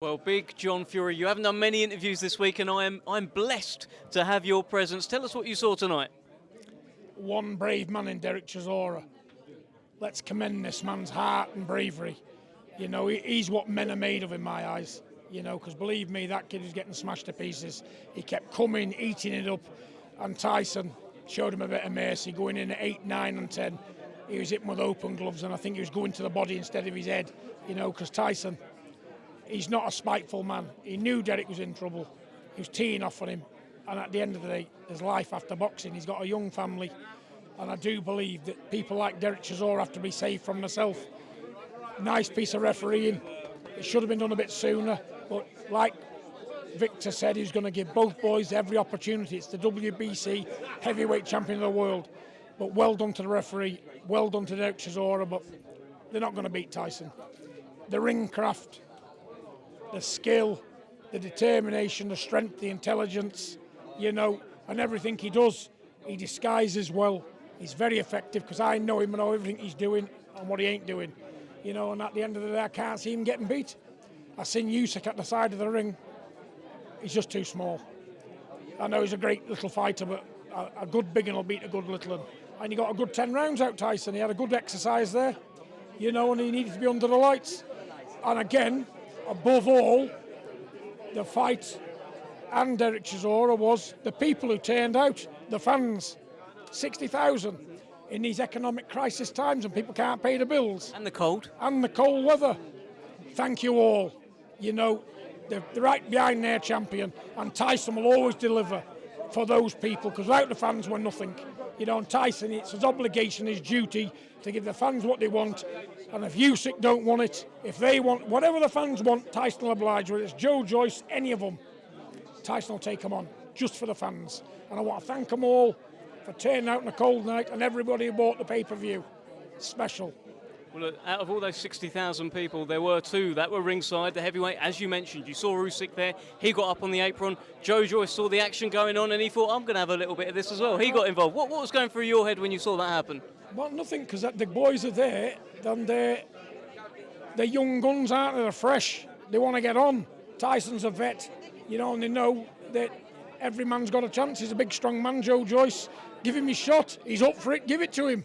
Well, Big John Fury, you haven't done many interviews this week, and I'm blessed to have your presence. Tell us what you saw tonight. One brave man in Derek Chisora. Let's commend this man's heart and bravery. You know, he's what men are made of in my eyes. You know, because believe me, that kid was getting smashed to pieces. He kept coming, eating it up, and Tyson showed him a bit of mercy, going in at 8, 9 and 10. He was hitting with open gloves, and I think he was going to the body instead of his head, you know, because Tyson, he's not a spiteful man. He knew Derek was in trouble. He was teeing off on him. And at the end of the day, there's life after boxing. He's got a young family. And I do believe that people like Derek Chisora have to be saved from themselves. Nice piece of refereeing. It should have been done a bit sooner. But like Victor said, he's going to give both boys every opportunity. It's the WBC heavyweight champion of the world. But well done to the referee. Well done to Derek Chisora. But they're not going to beat Tyson. The ring craft, the skill, the determination, the strength, the intelligence, you know, and everything he does, he disguises well. He's very effective because I know him and know everything he's doing and what he ain't doing. You know, and at the end of the day, I can't see him getting beat. I seen USYK at the side of the ring. He's just too small. I know he's a great little fighter, but a good big one will beat a good little one. And he got a good 10 rounds out, Tyson. He had a good exercise there, you know, and he needed to be under the lights. And again, above all, the fight and Derek Chisora was the people who turned out, the fans. 60,000 in these economic crisis times, and people can't pay the bills. And the cold. And the cold weather. Thank you all. You know, they're right behind their champion, and Tyson will always deliver for those people, because without the fans, we're nothing. You know, and Tyson, it's his obligation, his duty to give the fans what they want. And if USYK don't want it, if they want whatever the fans want, Tyson will oblige. Whether it's Joe Joyce, any of them, Tyson will take them on, just for the fans. And I want to thank them all for turning out on a cold night, and everybody who bought the pay-per-view. Special. Well, look, out of all those 60,000 people, there were two that were ringside, the heavyweight, as you mentioned. You saw USYK there. He got up on the apron. Joe Joyce saw the action going on, and he thought, I'm going to have a little bit of this as well. He got involved. What was going through your head when you saw that happen? Well, nothing, because the boys are there, and they're young guns, aren't they? They're fresh. They want to get on. Tyson's a vet, you know, and they know that every man's got a chance. He's a big, strong man, Joe Joyce. Give him his shot. He's up for it. Give it to him.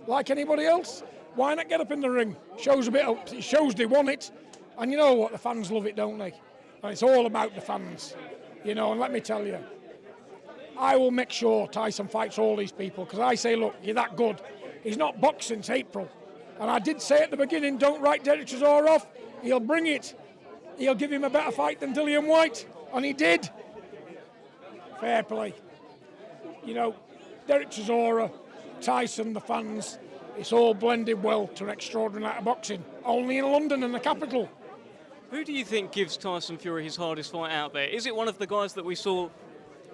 Like anybody else. Why not get up in the ring? Shows a bit up. It shows they want it. And you know what? The fans love it, don't they? And it's all about the fans. You know, and let me tell you, I will make sure Tyson fights all these people, because I say, look, you're that good. He's not boxed since April. And I did say at the beginning, don't write Derek Chisora off. He'll bring it. He'll give him a better fight than Dillian White. And he did. Fair play. You know, Derek Chisora, Tyson, the fans, it's all blended well to an extraordinary night of boxing. Only in London, in the capital. Who do you think gives Tyson Fury his hardest fight out there? Is it one of the guys that we saw,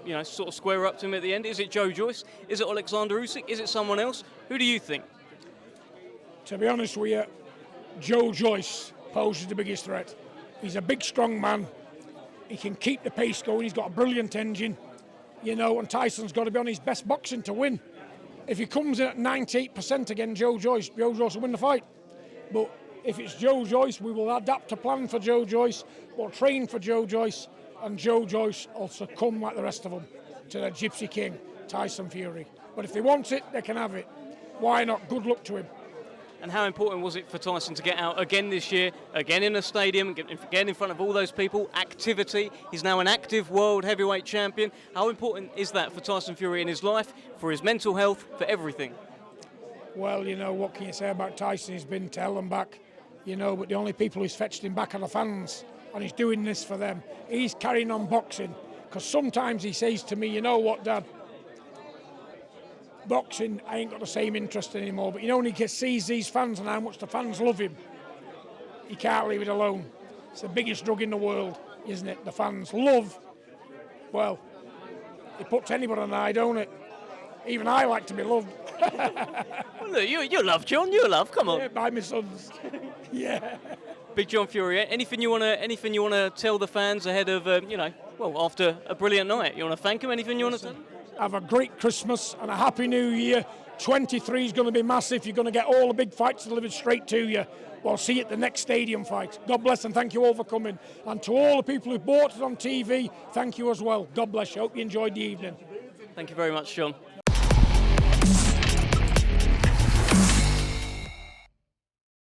you know, sort of square up to him at the end? Is it Joe Joyce? Is it Alexander Usyk? Is it someone else? Who do you think? To be honest with you, Joe Joyce poses the biggest threat. He's a big, strong man. He can keep the pace going. He's got a brilliant engine. You know, and Tyson's got to be on his best boxing to win. If he comes in at 98% against Joe Joyce will win the fight. But if it's Joe Joyce, we will adapt a plan for Joe Joyce. We'll train for Joe Joyce, and Joe Joyce will succumb like the rest of them to the Gypsy King, Tyson Fury. But if they want it, they can have it. Why not? Good luck to him. And how important was it for Tyson to get out again this year, again in a stadium, again in front of all those people, activity? He's now an active world heavyweight champion. How important is that for Tyson Fury in his life, for his mental health, for everything? Well, you know, what can you say about Tyson? He's been to hell and back, you know, but the only people who's fetched him back are the fans, and he's doing this for them. He's carrying on boxing, because sometimes he says to me, you know what, Dad? Boxing, I ain't got the same interest anymore, but you know when he sees these fans and how much the fans love him, he can't leave it alone. It's the biggest drug in the world, isn't it? The fans love, well, it puts anybody on an eye, don't it? Even I like to be loved. Well, look, you love, John, you love, come on. Yeah, by my sons. Yeah. Big John Fury, anything you want to tell the fans ahead of, you know, well, after a brilliant night? You want to thank them? Anything you want to tell them? Have a great Christmas and a happy New Year. 23 is going to be massive. You're going to get all the big fights delivered straight to you. We'll see you at the next stadium fight. God bless and thank you all for coming. And to all the people who bought it on TV, thank you as well. God bless you. Hope you enjoyed the evening. Thank you very much, Sean.